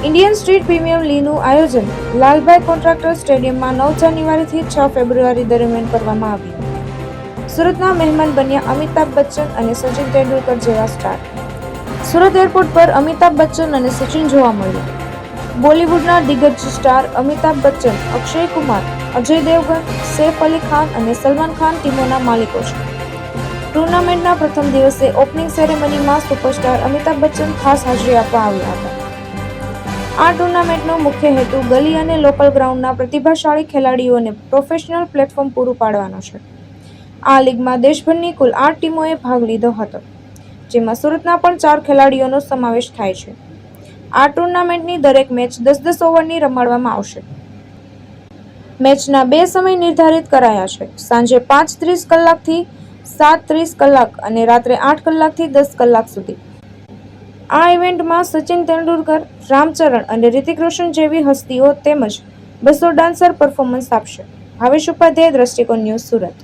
Indian street premier લીગનું આયોજન Lalbhai contractor સ્ટેડિયમમાં 9 જાન્યુઆરીથી 6 ફેબ્રુઆરી દરમિયાન કરવામાં આવ્યું. સુરતના મહેમાન બન્યા અમિતાભ બચ્ચન અને સચિન તેંડુલકર જેવા સ્ટાર. સુરત એરપોર્ટ પર અમિતાભ બચ્ચન અને સચિન જોવા મળ્યા. બોલિવૂડના દિગ્ગજ સ્ટાર અમિતાભ બચ્ચન, અક્ષય કુમાર, અજય દેવગન, સૈફ અલી ખાન અને સલમાન ખાન ટીમોના માલિકો છે. ટુર્નામેન્ટના પ્રથમ દિવસે ઓપનિંગ સેરેમનીમાં સુપરસ્ટાર અમિતાભ બચ્ચન ખાસ હાજરી આપવા આવ્યા હતા. આ ટુર્નામેન્ટનો મુખ્ય હેતુ ગલી અને લોકલ ગ્રાઉન્ડના પ્રતિભાશાળી ખેલાડીઓને પ્રોફેશનલ પ્લેટફોર્મ પૂરું પાડવાનો છે. આ લીગમાં દેશભરની કુલ 8 ટીમોએ ભાગ લીધો હતો, જેમાં સુરતના પણ 4 ખેલાડીઓનો સમાવેશ થાય છે. આ ટુર્નામેન્ટની દરેક મેચ 10-10 ઓવરની રમાડવામાં આવશે. મેચના 2 સમય નિર્ધારિત કરાયા છે: સાંજે 5:30 કલાકથી 7:30 કલાક અને રાત્રે 8 કલાકથી 10 કલાક સુધી. આ ઇવેન્ટમાં સચિન તેંડુલકર, રામચરણ અને રિતિક રોશન જેવી હસ્તીઓ તેમજ 200 ડાન્સર પરફોર્મન્સ આપશે. ભાવેશ ઉપાધ્યાય, દ્રષ્ટિકોણ ન્યૂઝ, સુરત.